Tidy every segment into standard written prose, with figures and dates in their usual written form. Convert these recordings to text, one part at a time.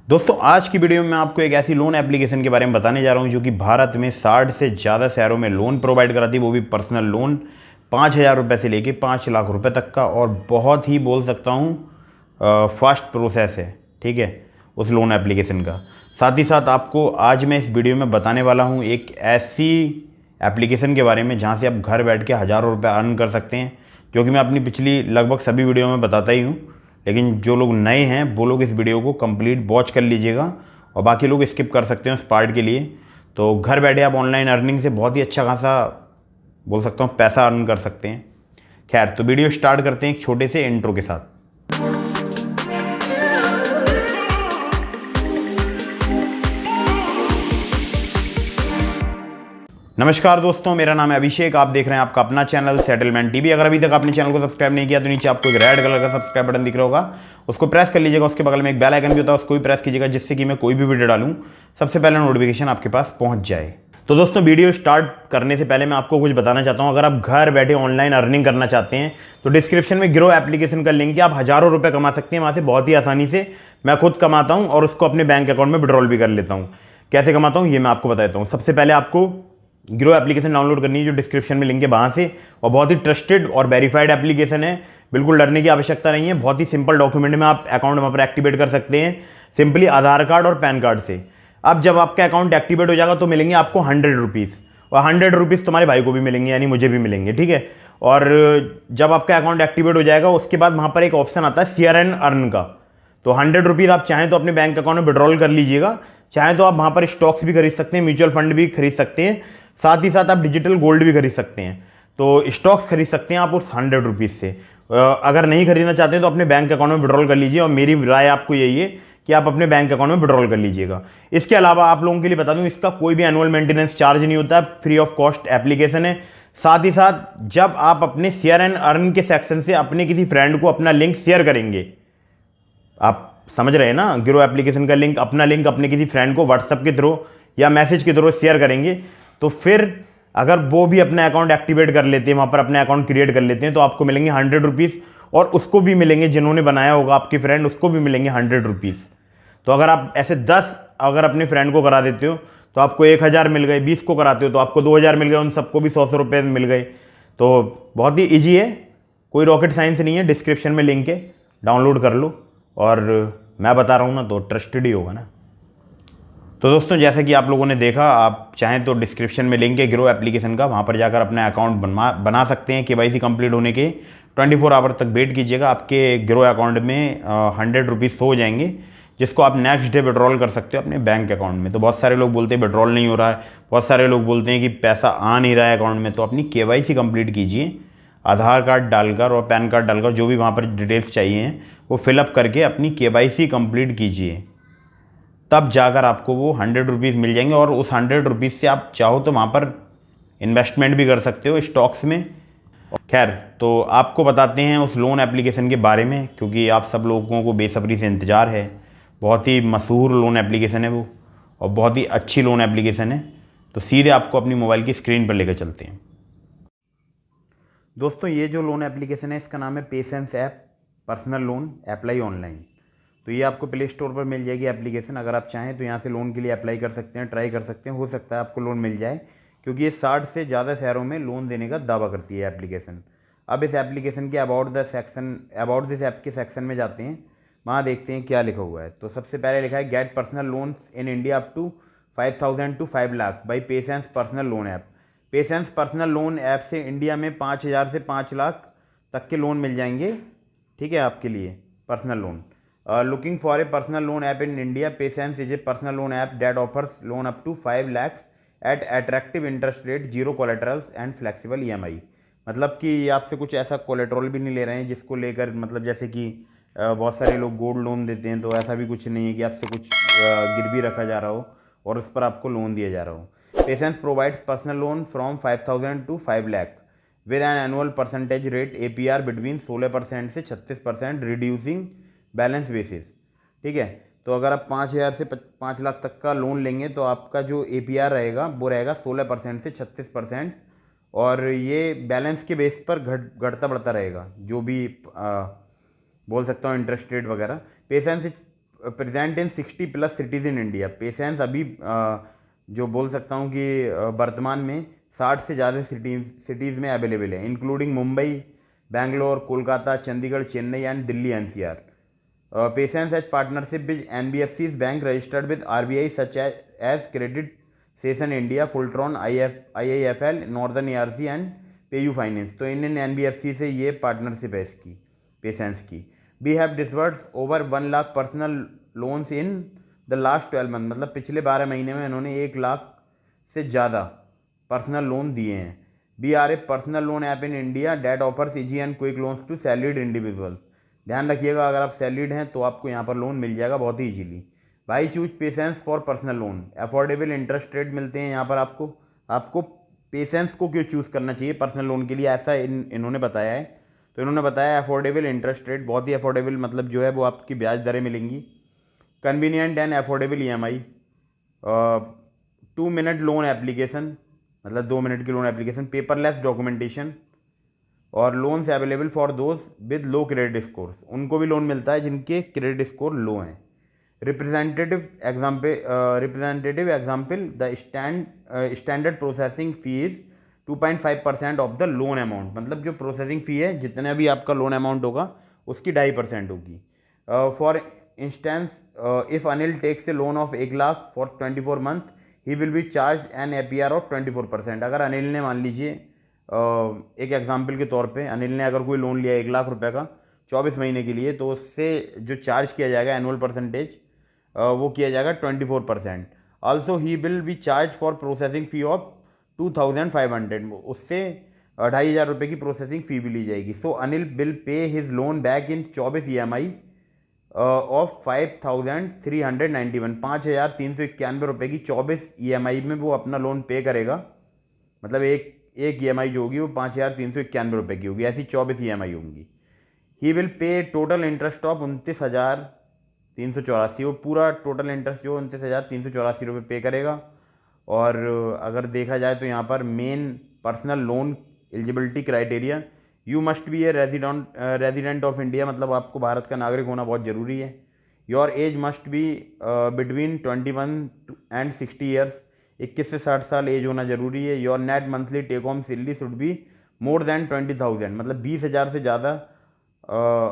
दोस्तों आज की वीडियो में मैं आपको एक ऐसी लोन एप्लीकेशन के बारे में बताने जा रहा हूं जो कि भारत में 60 से ज़्यादा शहरों में लोन प्रोवाइड कराती है, वो भी पर्सनल लोन 5,000 रुपये से लेके 5 लाख रुपए तक का। और बहुत ही बोल सकता हूं फास्ट प्रोसेस है, ठीक है, उस लोन एप्लीकेशन का। साथ ही साथ आपको आज मैं इस वीडियो में बताने वाला हूँ एक ऐसी एप्लीकेशन के बारे में जहाँ से आप घर बैठ के हज़ारों रुपये अर्न कर सकते हैं, जो कि मैं अपनी पिछली लगभग सभी वीडियो में बताता ही हूँ। लेकिन जो लोग नए हैं वो लोग इस वीडियो को कंप्लीट वॉच कर लीजिएगा और बाकी लोग स्किप कर सकते हैं उस पार्ट के लिए। तो घर बैठे आप ऑनलाइन अर्निंग से बहुत ही अच्छा खासा बोल सकता हूँ पैसा अर्न कर सकते हैं। खैर, तो वीडियो स्टार्ट करते हैं एक छोटे से इंट्रो के साथ। नमस्कार दोस्तों, मेरा नाम है अभिषेक। आप देख रहे हैं आपका अपना चैनल सेटलमेंट टीवी। अगर अभी तक आपने चैनल को सब्सक्राइब नहीं किया तो नीचे आपको एक रेड कलर का सब्सक्राइब बटन दिख रहा होगा, उसको प्रेस कर लीजिएगा। उसके बगल में एक बेल आइकन भी होता है, उसको भी प्रेस कीजिएगा, जिससे कि मैं कोई भी वीडियो डालूं सबसे पहले नोटिफिकेशन आपके पास पहुंच जाए। तो दोस्तों, वीडियो स्टार्ट करने से पहले मैं आपको कुछ बताना चाहता हूं। अगर आप घर बैठे ऑनलाइन अर्निंग करना चाहते हैं तो डिस्क्रिप्शन में ग्रो एप्लीकेशन का लिंक है, आप हज़ारों रुपये कमा सकते हैं वहाँ से बहुत ही आसानी से। मैं खुद कमाता हूँ और उसको अपने बैंक अकाउंट में विड्रॉल भी कर लेता हूँ। कैसे कमाता हूँ ये मैं आपको बता देता हूँ। सबसे पहले आपको ग्रो एप्लीकेशन डाउनलोड करनी है, जो डिस्क्रिप्शन में लिंक है वहाँ से। और बहुत ही ट्रस्टेड और वेरीफाइड एप्लीकेशन है, बिल्कुल डरने की आवश्यकता नहीं है। बहुत ही सिंपल डॉक्यूमेंट में आप अकाउंट वहाँ पर एक्टिवेट कर सकते हैं, सिंपली आधार कार्ड और पैन कार्ड से। अब जब आपका अकाउंट एक्टिवेट हो जाएगा तो मिलेंगे आपको 100 रुपीज़, और 100 रुपीज़ तुम्हारे भाई को भी मिलेंगे, यानी मुझे भी मिलेंगे, ठीक है। और जब आपका अकाउंट एक्टिवेट हो जाएगा उसके बाद वहाँ पर एक ऑप्शन आता है शेयर एंड अर्न का। तो 100 रुपीज़ आप चाहें तो अपने बैंक अकाउंट में विड्रॉल कर लीजिएगा, चाहें तो आप वहाँ पर स्टॉक्स भी खरीद सकते हैं, म्यूचुअल फंड भी खरीद सकते हैं, साथ ही साथ आप डिजिटल गोल्ड भी खरीद सकते हैं। तो स्टॉक्स खरीद सकते हैं आप उस 100 रुपीज़ से। अगर नहीं खरीदना चाहते हैं तो अपने बैंक अकाउंट में विड्रॉल कर लीजिए, और मेरी राय आपको यही है कि आप अपने बैंक अकाउंट में विड्रॉल कर लीजिएगा। इसके अलावा आप लोगों के लिए बता दूं, इसका कोई भी एनुअल मेंटेनेंस चार्ज नहीं होता है, फ्री ऑफ कॉस्ट एप्लीकेशन है। साथ ही साथ जब आप अपने शेयर एंड अर्न के सेक्शन से अपने किसी फ्रेंड को अपना लिंक शेयर करेंगे, आप समझ रहे हैं ना, ग्रो एप्लीकेशन का लिंक, अपना लिंक अपने किसी फ्रेंड को व्हाट्सएप के थ्रू या मैसेज के थ्रू शेयर करेंगे, तो फिर अगर वो भी अपना अकाउंट एक्टिवेट कर लेते हैं, वहाँ पर अपना अकाउंट क्रिएट कर लेते हैं, तो आपको मिलेंगे 100 रुपीज़। और उसको भी मिलेंगे, जिन्होंने बनाया होगा आपके फ्रेंड, उसको भी मिलेंगे 100 रुपीज़। तो अगर आप ऐसे 10 अगर अपने फ्रेंड को करा देते हो तो आपको 1000 मिल गए, 20 को कराते हो तो आपको 2000 मिल गए, उन सबको भी 100 रुपये मिल गए। तो बहुत ही ईजी है, कोई रॉकेट साइंस नहीं है। डिस्क्रिप्शन में लिंक है, डाउनलोड कर लो। और मैं बता रहा हूँ ना, तो ट्रस्टेड ही होगा ना। तो दोस्तों, जैसा कि आप लोगों ने देखा, आप चाहें तो डिस्क्रिप्शन में लिंक है ग्रो एप्लीकेशन का, वहाँ पर जाकर अपना अकाउंट बना सकते हैं। KYC कंप्लीट होने के 24 आवर तक वेट कीजिएगा, आपके ग्रो अकाउंट में 100 रुपीज़ हो जाएंगे, जिसको आप नेक्स्ट डे विड्रॉल कर सकते हो अपने बैंक अकाउंट में। तो बहुत सारे लोग बोलते हैं विड्रॉल नहीं हो रहा है, बहुत सारे लोग बोलते हैं कि पैसा आ नहीं रहा है अकाउंट में। तो अपनी KYC कंप्लीट कीजिए, आधार कार्ड डालकर और पैन कार्ड डालकर, जो भी वहाँ पर डिटेल्स चाहिए वो फिलअप करके अपनी KYC कंप्लीट कीजिए, तब जाकर आपको वो 100 रुपीज़ मिल जाएंगे। और उस 100 रुपीज़ से आप चाहो तो वहाँ पर इन्वेस्टमेंट भी कर सकते हो स्टॉक्स में। खैर, तो आपको बताते हैं उस लोन एप्लीकेशन के बारे में, क्योंकि आप सब लोगों को बेसब्री से इंतज़ार है। बहुत ही मशहूर लोन एप्लीकेशन है वो, और बहुत ही अच्छी लोन एप्लीकेशन है। तो सीधे आपको अपनी मोबाइल की स्क्रीन पर लेकर चलते हैं। दोस्तों, ये जो लोन एप्लीकेशन है इसका नाम है patience app personal loan apply online. तो ये आपको प्ले स्टोर पर मिल जाएगी एप्लीकेशन। अगर आप चाहें तो यहाँ से लोन के लिए अप्लाई कर सकते हैं, ट्राई कर सकते हैं, हो सकता है आपको लोन मिल जाए, क्योंकि ये 60 से ज़्यादा शहरों में लोन देने का दावा करती है एप्लीकेशन। अब इस एप्लीकेशन के अबाउट दिस ऐप के सेक्शन में जाते हैं, वहाँ देखते हैं क्या लिखा हुआ है। तो सबसे पहले लिखा है get personal loans in India up to 5000 to 5 lakh by PaySense personal loan app. PaySense personal loan app से इंडिया में 5000 से 5 लाख तक के लोन मिल जाएंगे, ठीक है, आपके लिए personal loan. Looking for a personal loan app in India, Patience is a personal loan app that offers loan up to 5 lakhs at attractive interest rate, zero collaterals and flexible EMI। मतलब कि आपसे कुछ ऐसा collateral भी नहीं ले रहे हैं जिसको लेकर, मतलब जैसे कि बहुत सारे लोग गोल्ड लोन देते हैं, तो ऐसा भी कुछ नहीं है कि आपसे कुछ गिरवी रखा जा रहा हो और उस पर आपको लोन दिया जा रहा हो। Patience provides personal loan from 5000 to 5 lakh with an annual percentage rate APR between 16% से 36%, रिड्यूसिंग बैलेंस बेसिस, ठीक है। तो अगर आप 5000 से 5 लाख तक का लोन लेंगे तो आपका जो APR रहेगा वो रहेगा 16% से 36%, और ये बैलेंस के बेस पर घटता बढ़ता रहेगा, जो भी बोल सकता हूँ इंटरेस्ट रेट वगैरह। Patience present in 60+ cities in India. Patience अभी जो बोल सकता हूँ कि वर्तमान में 60 से ज़्यादा सिटीज़ में अवेलेबल है, including Mumbai, Bangalore, Kolkata, Chandigarh, Chennai and Delhi NCR. PaySense has partnership with NBFCs bank registered with RBI such as credit Saison India, Fullerton, IIFL, Northern ARC and PayU finance. तो इंडियन NBFC से ये पार्टनरशिप है इसकी, पेशेंस की। We have disburse over 1 lakh personal loans in the last 12 month, मतलब पिछले 12 महीने में इन्होंने 1 लाख से ज़्यादा पर्सनल लोन दिए हैं। We are a personal loan app in India that offers easy and quick loans to salaried individual. ध्यान रखिएगा, अगर आप सैलरीड हैं तो आपको यहाँ पर लोन मिल जाएगा बहुत ही इजीली। भाई choose patience for personal loan, affordable interest rate मिलते हैं यहाँ पर आपको पेशेंस को क्यों चूज़ करना चाहिए पर्सनल लोन के लिए, ऐसा इन्होंने बताया है। तो इन्होंने बताया अफोर्डेबल इंटरेस्ट रेट, बहुत ही अफोर्डेबल, मतलब जो है वो आपकी ब्याज दरें मिलेंगी। Convenient and affordable EMI, 2 minute loan application, मतलब 2 मिनट की लोन एप्लीकेशन, पेपरलेस डॉक्यूमेंटेशन, और loans available for those with low credit scores, उनको भी लोन मिलता है जिनके क्रेडिट स्कोर लो हैं। Representative example the standard processing fees 2.5% of the loan amount, मतलब जो प्रोसेसिंग फ़ी है जितना भी आपका लोन अमाउंट होगा उसकी 2.5% होगी। For instance if Anil takes a loan of 1 lakh for 24 month he will be charge an APR of 24%। अगर अनिल ने मान लीजिए एक एग्जाम्पल के तौर पे अनिल ने अगर कोई लोन लिया 1 लाख रुपए का 24 महीने के लिए, तो उससे जो चार्ज किया जाएगा एनुअल परसेंटेज वो किया जाएगा 24%। Also he will be charge for processing fee of 2500, उससे 2500 रुपये की प्रोसेसिंग फ़ी भी ली जाएगी। So Anil will pay his loan back in 24 EMI of 5391, 5391 रुपये की 24 EMI में वो अपना लोन पे करेगा। मतलब एक EMI जो होगी वो 5391 रुपये की होगी, ऐसी 24 EMI होंगी। He will pay total interest of 29,384, वो पूरा टोटल इंटरेस्ट जो 29,384 रुपये पे करेगा। और अगर देखा जाए तो यहाँ पर main personal loan eligibility criteria, you must be a resident of India, मतलब आपको भारत का नागरिक होना बहुत ज़रूरी है। Your age must be between 21 and 60 years, 21 से 60 साल एज होना ज़रूरी है। Your net monthly take home salary should be more than 20,000, मतलब 20,000 से ज़्यादा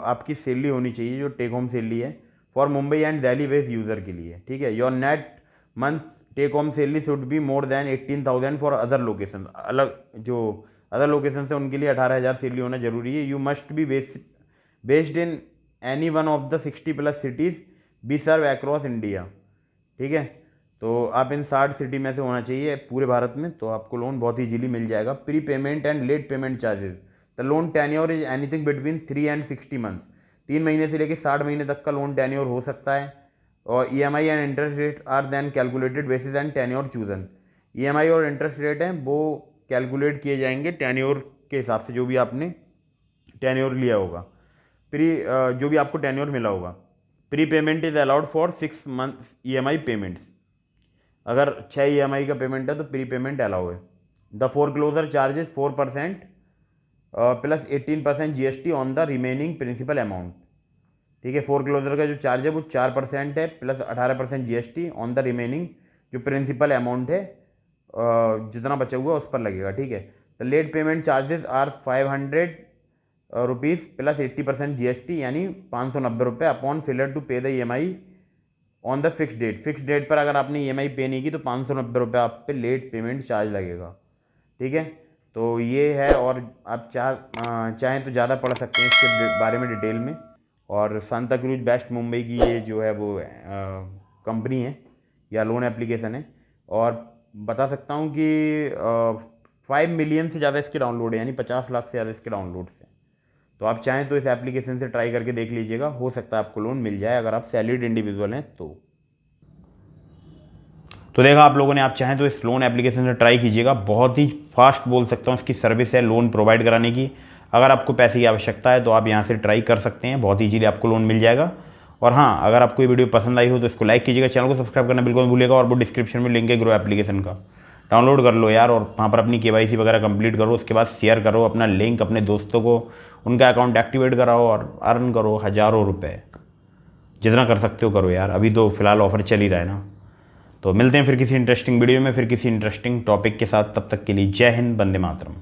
आपकी सैलरी होनी चाहिए जो टेक होम सैलरी है for Mumbai and Delhi based user के लिए, ठीक है। Your net month take home salary should be more than 18,000 for other location, अलग जो अदर लोकेशन से उनके लिए 18,000 सैलरी होना जरूरी है। You must be based in any one of the 60+ cities be serve across India, ठीक है। तो आप इन 60 सिटी में से होना चाहिए पूरे भारत में, तो आपको लोन बहुत ही इजीली मिल जाएगा। Pre payment and let payment charges, the loan tenure is anything between 3 and 60 months, 3 महीने से लेकर 60 महीने तक का लोन टेन्योर हो सकता है। और EMI and interest rate are then calculated basis and tenure chosen, EMI और इंटरेस्ट रेट हैं वो कैलकुलेट किए जाएंगे टेन्योर के हिसाब से, जो भी आपने टेन्योर लिया होगा, जो भी आपको टेन्योर मिला होगा। Pre payment is allowed for 6 months EMI payments, अगर 6 EMI का पेमेंट है तो प्री पेमेंट अलाउ है। The foreclosure charges 4% plus 18% GST on the remaining principal amount, ठीक है। फोरक्लोजर का जो चार्ज है वो 4% है plus 18% GST on the remaining जो प्रिंसिपल अमाउंट है, जितना बचा हुआ उस पर लगेगा, ठीक है। The late payment charges are 500 rupees plus 80% GST, यानी 590 रुपये upon failure to pay the EMI on the fix date. Fix date पर अगर आपने EMI पे नहीं की तो 590 रुपये आप पे लेट पेमेंट चार्ज लगेगा, ठीक है। तो ये है, और आप चाहें तो ज़्यादा पढ़ सकते हैं इसके बारे में डिटेल में। और सांता क्रूज बेस्ट मुंबई की ये जो है वो कंपनी है या लोन एप्लीकेशन है, और बता सकता हूँ कि 5 मिलियन से ज़्यादा इसके डाउनलोड है, यानी 50 लाख से ज़्यादा इसके डाउनलोड्स हैं। तो आप चाहें तो इस एप्लीकेशन से ट्राई करके देख लीजिएगा, हो सकता है आपको लोन मिल जाए अगर आप सैलरीड इंडिविजुअल हैं तो देखा आप लोगों ने, आप चाहें तो इस लोन एप्लीकेशन से ट्राई कीजिएगा, बहुत ही फास्ट बोल सकता हूँ इसकी सर्विस है लोन प्रोवाइड कराने की। अगर आपको पैसे की आवश्यकता है तो आप यहाँ से ट्राई कर सकते हैं, बहुत ईजीली आपको लोन मिल जाएगा। और हाँ, अगर आपको ये वीडियो पसंद आई हो तो इसको लाइक कीजिएगा, चैनल को सब्सक्राइब करना बिल्कुल मत भूलिएगा। और वो डिस्क्रिप्शन में लिंक है ग्रो एप्लीकेशन का, डाउनलोड कर लो यार, और वहाँ पर अपनी KYC वगैरह कंप्लीट करो, उसके बाद शेयर करो अपना लिंक अपने दोस्तों को, उनका अकाउंट एक्टिवेट कराओ और अर्न करो हज़ारों रुपये। जितना कर सकते हो करो यार, अभी तो फिलहाल ऑफर चल ही रहा है ना। तो मिलते हैं फिर किसी इंटरेस्टिंग वीडियो में, फिर किसी इंटरेस्टिंग टॉपिक के साथ। तब तक के लिए जय हिंद, वंदे मातरम।